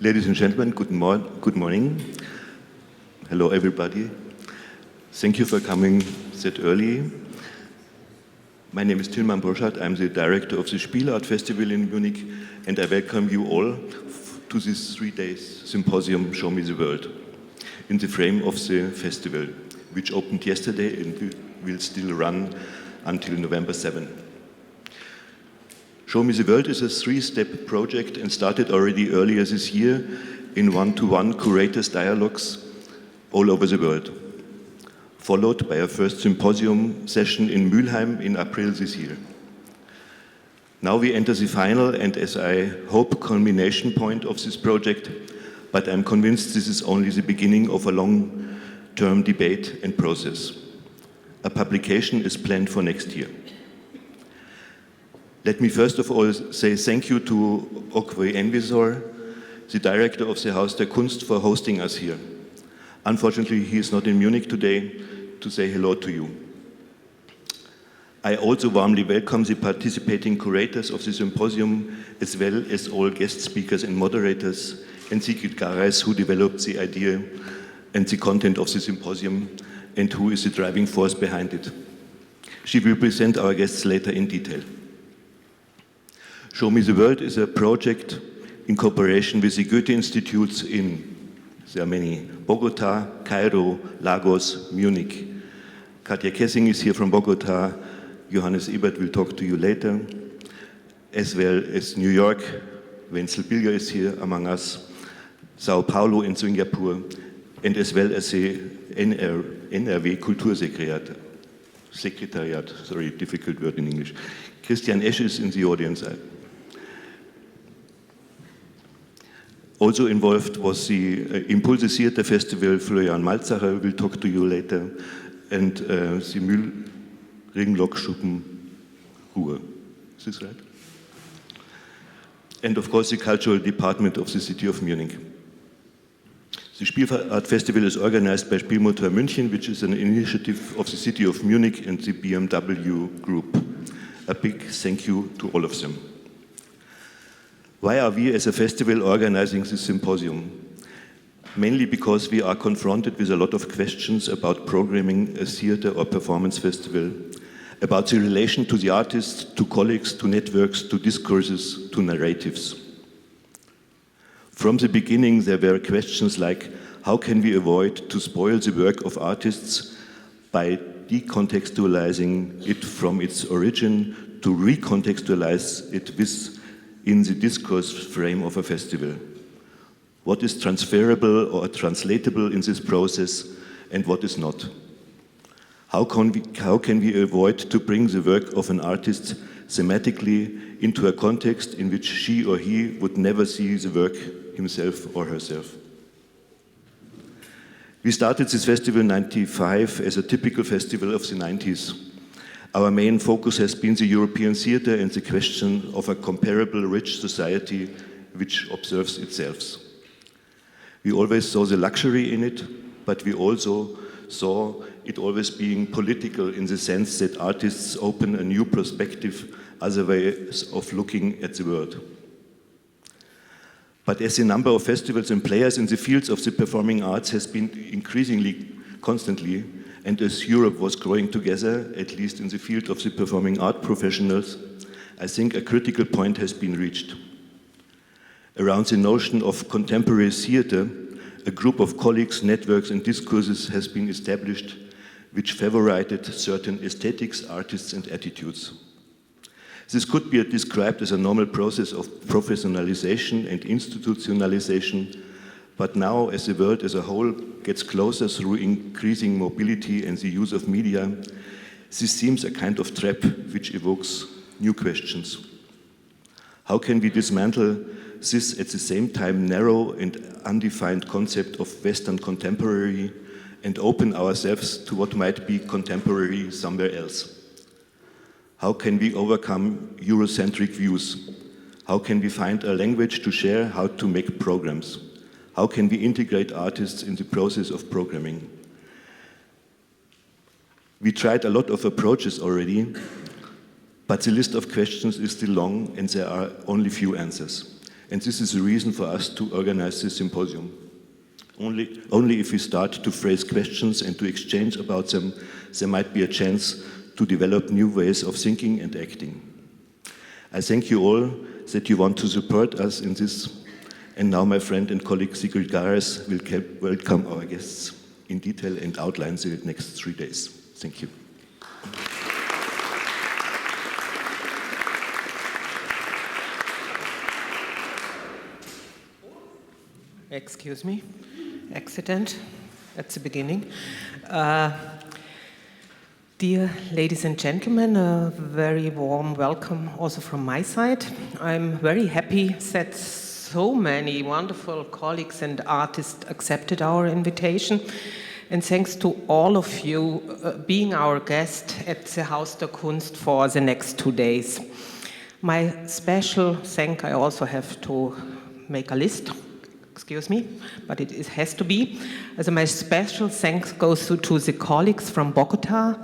Ladies and gentlemen, good morning. Hello, everybody. Thank you for coming that early. My name is Tilman Borchardt. I'm the director of the Spielart Festival in Munich, and I welcome you all to this 3 days symposium, Show Me the World, in the frame of the festival, which opened yesterday and will still run until November 7. Show Me the World is a 3-step project and started already earlier this year in one-to-one curators dialogues all over the world, followed by a first symposium session in Mülheim in April this year. Now we enter the final and, as I hope, culmination point of this project, but I'm convinced this is only the beginning of a long-term debate and process. A publication is planned for next year. Let me first of all say thank you to Okwe Envisor, the director of the Haus der Kunst, for hosting us here. Unfortunately, he is not in Munich today to say hello to you. I also warmly welcome the participating curators of the symposium, as well as all guest speakers and moderators, and Sigrid Gareis, who developed the idea and the content of the symposium, and who is the driving force behind it. She will present our guests later in detail. Show Me the World is a project in cooperation with the Goethe Institutes there are many, Bogota, Cairo, Lagos, Munich. Katja Kessing is here from Bogota. Johannes Ebert will talk to you later, as well as New York. Wenzel Bilger is here among us, Sao Paulo in Singapore, and as well as the NRW Kultursekretariat, sorry, difficult word in English. Christian Esch is in the audience. Also involved was the Impulse Theater Festival. Florian Malzacher will talk to you later, and the Müllringlokschuppen Ruhr. Is this right? And of course the cultural department of the city of Munich. The Spielart Festival is organized by Spielmotor München, which is an initiative of the city of Munich and the BMW Group. A big thank you to all of them. Why are we as a festival organizing this symposium? Mainly because we are confronted with a lot of questions about programming a theater or performance festival, about the relation to the artists, to colleagues, to networks, to discourses, to narratives. From the beginning, there were questions like, how can we avoid to spoil the work of artists by decontextualizing it from its origin, to recontextualize it in the discourse frame of a festival? What is transferable or translatable in this process and what is not? How can we avoid to bring the work of an artist thematically into a context in which she or he would never see the work himself or herself? We started this festival in '95 as a typical festival of the '90s. Our main focus has been the European theater and the question of a comparable rich society which observes itself. We always saw the luxury in it, but we also saw it always being political in the sense that artists open a new perspective, other ways of looking at the world. But as the number of festivals and players in the fields of the performing arts has been increasingly constantly, and as Europe was growing together, at least in the field of the performing art professionals, I think a critical point has been reached. Around the notion of contemporary theater, a group of colleagues, networks, and discourses has been established which favorized certain aesthetics, artists, and attitudes. This could be described as a normal process of professionalization and institutionalization, but now, as the world as a whole gets closer through increasing mobility and the use of media, this seems a kind of trap which evokes new questions. How can we dismantle this at the same time narrow and undefined concept of Western contemporary and open ourselves to what might be contemporary somewhere else? How can we overcome Eurocentric views? How can we find a language to share how to make programs? How can we integrate artists in the process of programming? We tried a lot of approaches already, but the list of questions is still long and there are only few answers. And this is the reason for us to organize this symposium. Only if we start to phrase questions and to exchange about them, there might be a chance to develop new ways of thinking and acting. I thank you all that you want to support us in this. And now my friend and colleague Sigrid Gares will welcome our guests in detail and outline the next 3 days. Thank you. Excuse me, accident at the beginning. Dear ladies and gentlemen, a very warm welcome also from my side. I'm very happy that so many wonderful colleagues and artists accepted our invitation. And thanks to all of you being our guest at the Haus der Kunst for the next 2 days. My special thank I also have to make a list. Excuse me, but it has to be. Also my special thanks goes to the colleagues from Bogota,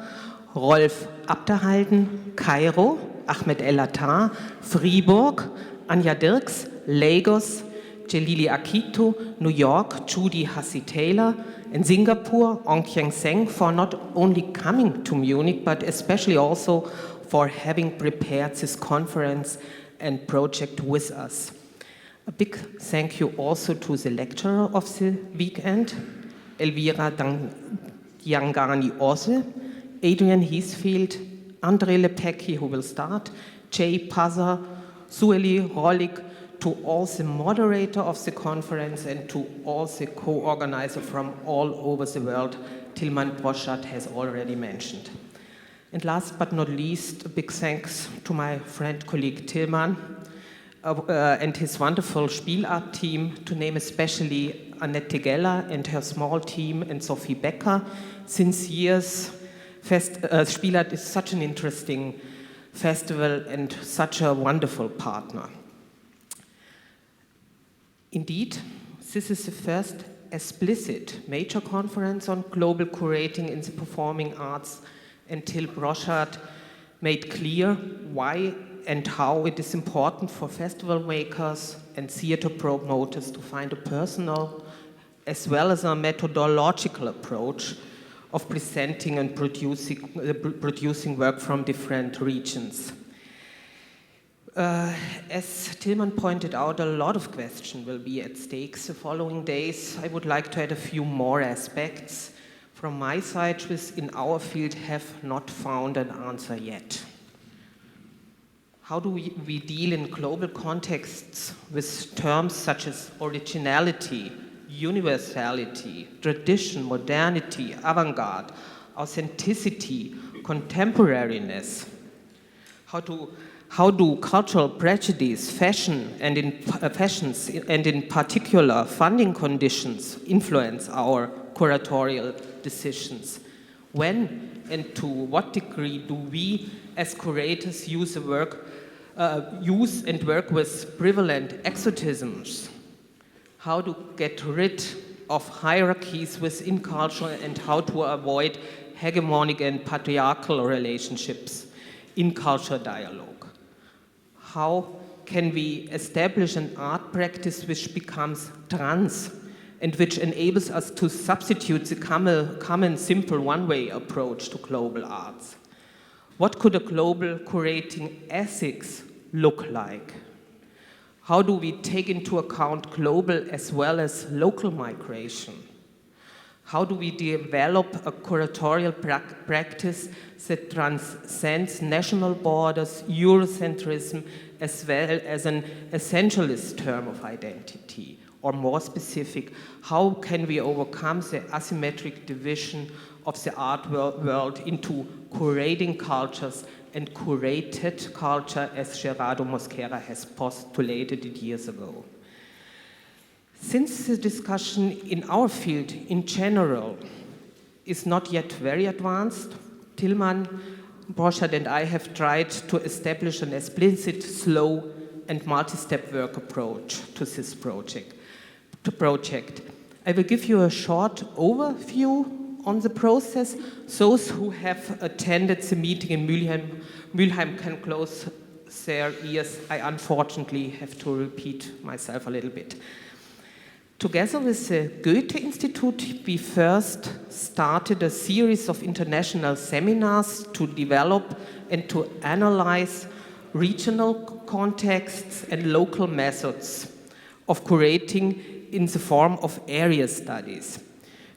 Rolf Abderhalden, Cairo, Ahmed El Attar, Fribourg, Anja Dirks, Lagos, Jelili Akito, New York, Judy Hussey-Taylor, and Singapore, Ong Kieng Seng, for not only coming to Munich, but especially also for having prepared this conference and project with us. A big thank you also to the lecturer of the weekend, Elvira Diangani Ose, Adrian Heathfield, Andre Lepecki, who will start, Jay Pazza, Sueli Rolik, to all the moderator of the conference and to all the co-organizers from all over the world, Tilman Broschat has already mentioned. And last but not least, a big thanks to my friend, colleague Tilman, and his wonderful Spielart team, to name especially Annette Geller and her small team, and Sophie Becker. Since years, Spielart is such an interesting festival and such a wonderful partner. Indeed, this is the first explicit major conference on global curating in the performing arts until Broschat made clear why and how it is important for festival makers and theater promoters to find a personal as well as a methodological approach of presenting and producing work from different regions. As Tilman pointed out, a lot of questions will be at stake the following days. I would like to add a few more aspects from my side, which in our field have not found an answer yet. How do we deal in global contexts with terms such as originality, universality, tradition, modernity, avant-garde, authenticity, contemporariness? How do cultural prejudice, fashion, and in particular funding conditions influence our curatorial decisions? When and to what degree do we as curators use and work with prevalent exotisms? How to get rid of hierarchies within culture and how to avoid hegemonic and patriarchal relationships in culture dialogue? How can we establish an art practice which becomes trans and which enables us to substitute the common simple one-way approach to global arts? What could a global curating ethics look like? How do we take into account global as well as local migration? How do we develop a curatorial practice that transcends national borders, Eurocentrism, as well as an essentialist term of identity? Or more specific, how can we overcome the asymmetric division of the art world into curating cultures and curated culture, as Gerardo Mosquera has postulated it years ago? Since the discussion in our field in general is not yet very advanced, Tilman, Broschat, and I have tried to establish an explicit, slow, and multi-step work approach to this project. I will give you a short overview on the process. Those who have attended the meeting in Mülheim can close their ears, I unfortunately have to repeat myself a little bit. Together with the Goethe Institute, we first started a series of international seminars to develop and to analyze regional contexts and local methods of curating in the form of area studies.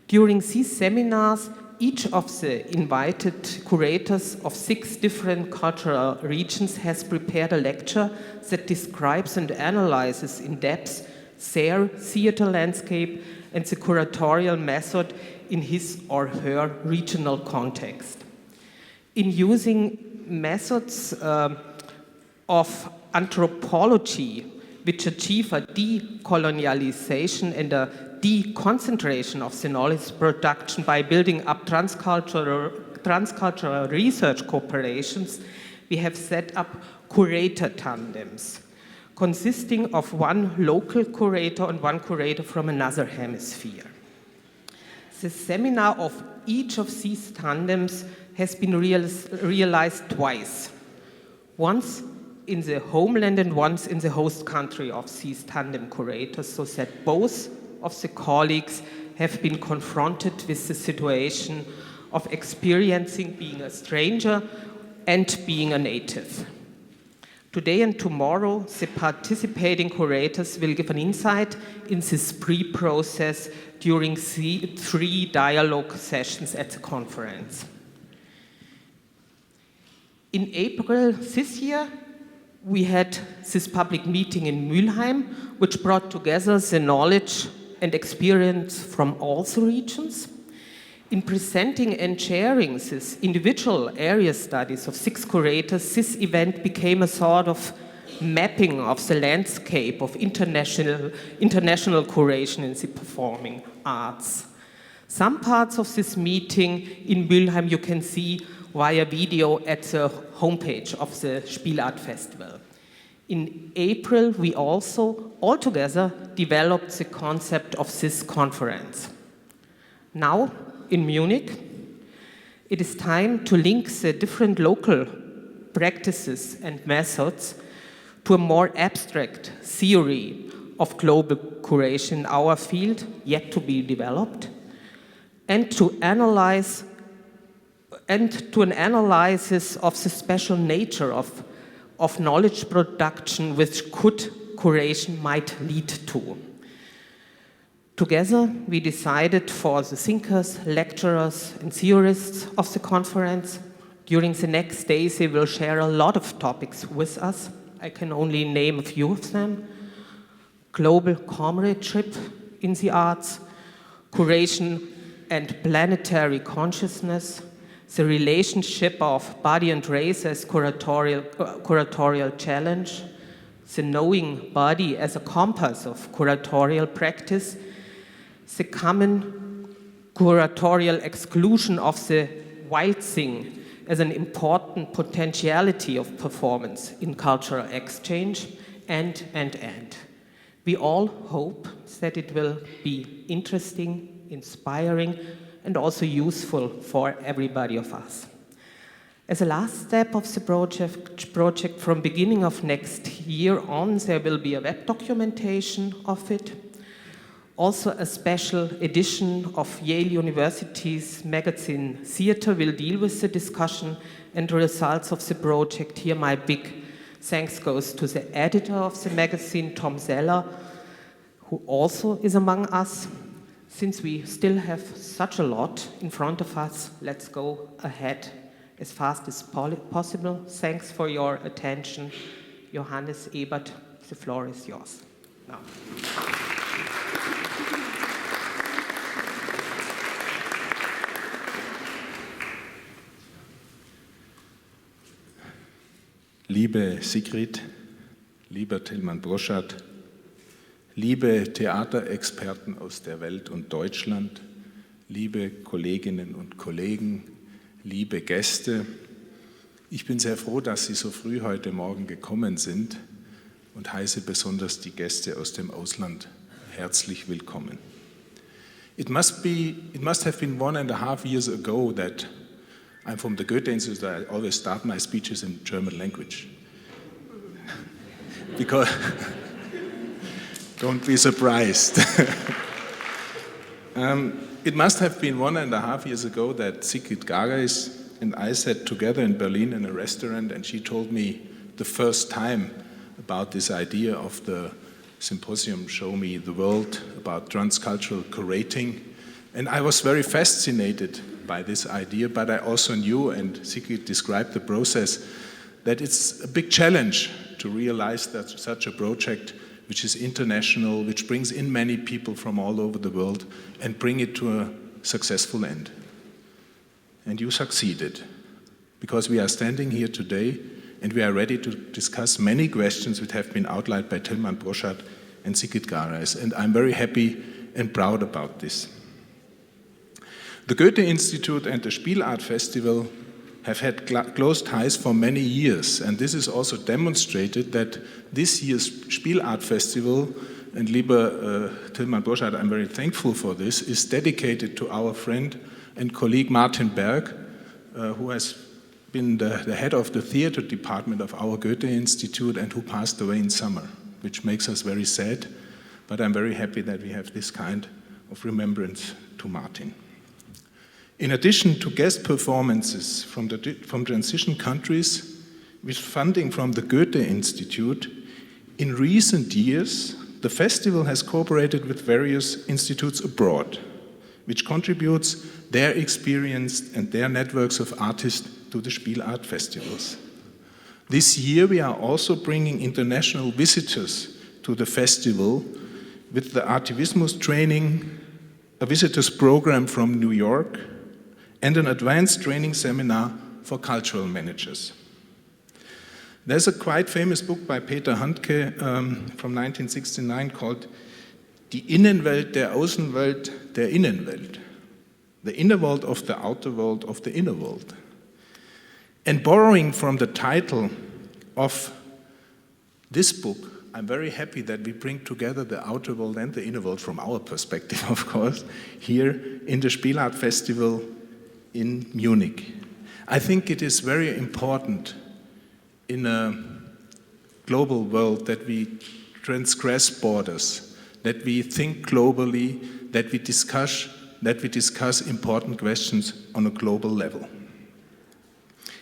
During these seminars, each of the invited curators of 6 different cultural regions has prepared a lecture that describes and analyzes in depth their theater landscape and the curatorial method in his or her regional context. In using methods of anthropology, which achieve a decolonialization and a deconcentration of the knowledge production by building up transcultural research cooperations, we have set up curator tandems, consisting of one local curator and one curator from another hemisphere. The seminar of each of these tandems has been realized twice, once in the homeland and once in the host country of these tandem curators, so that both of the colleagues have been confronted with the situation of experiencing being a stranger and being a native. Today and tomorrow, the participating curators will give an insight in this pre-process during 3 dialogue sessions at the conference. In April this year, we had this public meeting in Mülheim, which brought together the knowledge and experience from all the regions. In presenting and sharing these individual area studies of 6 curators, this event became a sort of mapping of the landscape of international curation in the performing arts. Some parts of this meeting in Mülheim you can see via video at the homepage of the Spielart Festival. In April, we also altogether developed the concept of this conference. Now, in Munich, it is time to link the different local practices and methods to a more abstract theory of global curation in our field, yet to be developed, and to analyze an analysis of the special nature of knowledge production which curation might lead to. Together, we decided for the thinkers, lecturers, and theorists of the conference. During the next days, they will share a lot of topics with us. I can only name a few of them. Global comradeship in the arts, curation and planetary consciousness, the relationship of body and race as curatorial challenge, the knowing body as a compass of curatorial practice, the common curatorial exclusion of the wild thing as an important potentiality of performance in cultural exchange, and. We all hope that it will be interesting, inspiring, and also useful for everybody of us. As a last step of the project from beginning of next year on, there will be a web documentation of it. Also, a special edition of Yale University's magazine Theater will deal with the discussion and results of the project. Here my big thanks goes to the editor of the magazine, Tom Zeller, who also is among us. Since we still have such a lot in front of us, let's go ahead as fast as possible. Thanks for your attention. Johannes Ebert, the floor is yours. Now. Liebe Sigrid, lieber Tilman Broschat, liebe Theaterexperten aus der Welt und Deutschland, liebe Kolleginnen und Kollegen, liebe Gäste, ich bin sehr froh, dass Sie so früh heute Morgen gekommen sind und heiße besonders die Gäste aus dem Ausland herzlich willkommen. It must have been 1.5 years ago that I'm from the Goethe Institute. I always start my speeches in German language. because don't be surprised. It must have been 1.5 years ago that Sigrid Gareis and I sat together in Berlin in a restaurant, and she told me the first time about this idea of the symposium, Show Me the World, about transcultural curating. And I was very fascinated by this idea, but I also knew, and Sigrid described the process, that it's a big challenge to realize that such a project, which is international, which brings in many people from all over the world, and bring it to a successful end. And you succeeded, because we are standing here today and we are ready to discuss many questions which have been outlined by Tilman Broschat and Sigrid Gareis, and I'm very happy and proud about this. The Goethe Institute and the Spielart Festival have had close ties for many years, and this is also demonstrated that this year's Spielart Festival, and lieber Tilman Broschat, I'm very thankful for this, is dedicated to our friend and colleague Martin Berg, who has been the head of the theater department of our Goethe Institute and who passed away in summer, which makes us very sad, but I'm very happy that we have this kind of remembrance to Martin. In addition to guest performances from transition countries with funding from the Goethe Institute, in recent years, the festival has cooperated with various institutes abroad, which contributes their experience and their networks of artists to the Spielart festivals. This year, we are also bringing international visitors to the festival with the Artivismus training, a visitors program from New York, and an advanced training seminar for cultural managers. There's a quite famous book by Peter Handke from 1969 called Die Innenwelt der Außenwelt der Innenwelt, the inner world of the outer world of the inner world. And borrowing from the title of this book, I'm very happy that we bring together the outer world and the inner world from our perspective, of course, here in the Spielart Festival in Munich. I think it is very important in a global world that we transgress borders, that we think globally, that we discuss important questions on a global level.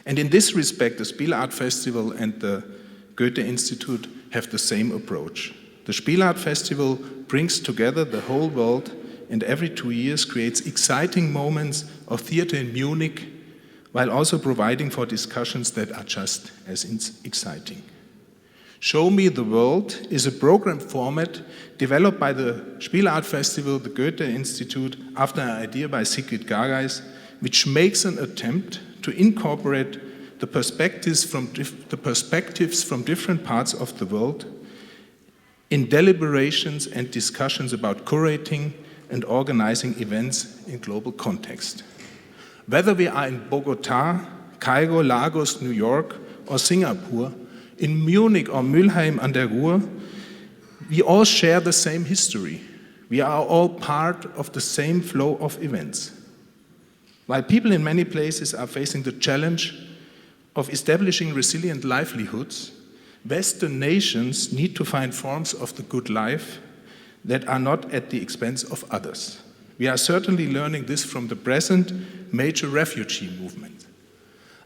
And in this respect, the Spielart Festival and the Goethe Institute have the same approach. The Spielart Festival brings together the whole world and every 2 years creates exciting moments of theater in Munich, while also providing for discussions that are just as exciting. Show Me the World is a program format developed by the Spielart Festival, the Goethe Institute, after an idea by Sigrid Gareis, which makes an attempt to incorporate the perspectives from different parts of the world in deliberations and discussions about curating and organizing events in global context. Whether we are in Bogota, Cairo, Lagos, New York, or Singapore, in Munich or Mülheim an der Ruhr, we all share the same history. We are all part of the same flow of events. While people in many places are facing the challenge of establishing resilient livelihoods, Western nations need to find forms of the good life that are not at the expense of others. We are certainly learning this from the present major refugee movement.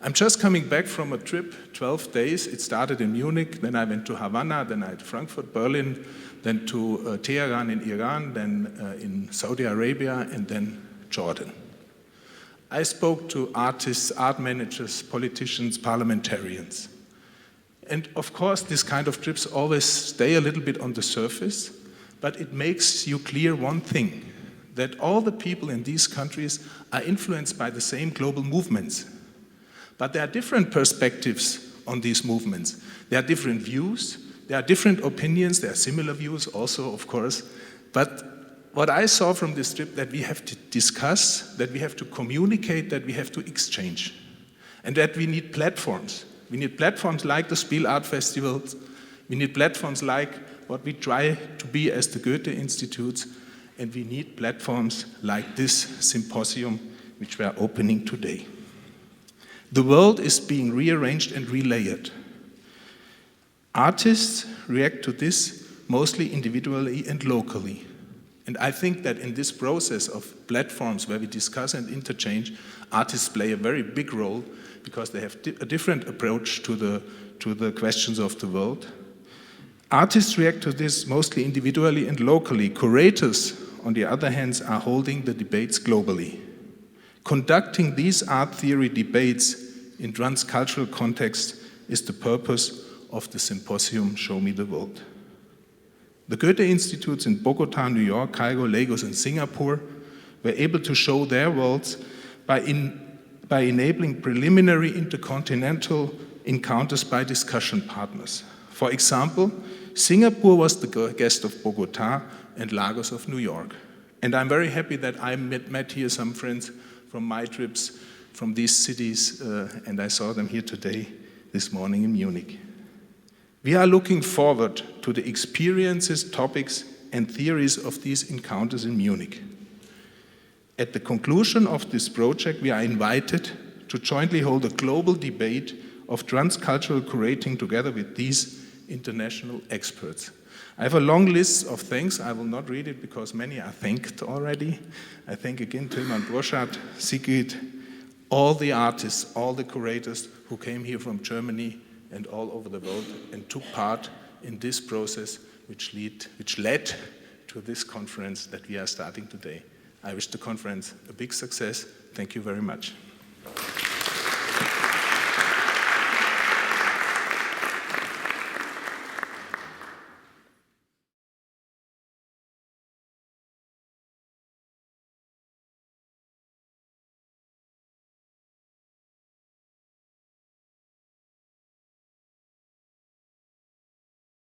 I'm just coming back from a trip, 12 days. It started in Munich, then I went to Havana, then I had Frankfurt, Berlin, then to Tehran in Iran, then in Saudi Arabia, and then Jordan. I spoke to artists, art managers, politicians, parliamentarians. And of course, this kind of trips always stay a little bit on the surface, but it makes you clear one thing, that all the people in these countries are influenced by the same global movements. But there are different perspectives on these movements. There are different views, there are different opinions, there are similar views also, of course. But what I saw from this trip, that we have to discuss, that we have to communicate, that we have to exchange, and that we need platforms. We need platforms like the Spielart Festivals. We need platforms like what we try to be as the Goethe Institutes, and we need platforms like this symposium, which we are opening today. The world is being rearranged and relayered. Artists react to this mostly individually and locally. And I think that in this process of platforms where we discuss and interchange, artists play a very big role because they have a different approach to the questions of the world. Artists react to this mostly individually and locally. Curators, on the other hand, are holding the debates globally. Conducting these art theory debates in transcultural context is the purpose of the symposium Show Me the World. The Goethe Institutes in Bogota, New York, Cairo, Lagos, and Singapore were able to show their worlds by enabling preliminary intercontinental encounters by discussion partners. For example, Singapore was the guest of Bogota and Lagos of New York. And I'm very happy that I met here some friends from my trips from these cities, and I saw them here today, this morning in Munich. We are looking forward to the experiences, topics, and theories of these encounters in Munich. At the conclusion of this project, we are invited to jointly hold a global debate of transcultural curating together with these international experts. I have a long list of thanks. I will not read it because many are thanked already. I thank again Tilman Broschat, Sigrid, all the artists, all the curators who came here from Germany and all over the world and took part in this process which led to this conference that we are starting today. I wish the conference a big success. Thank you very much.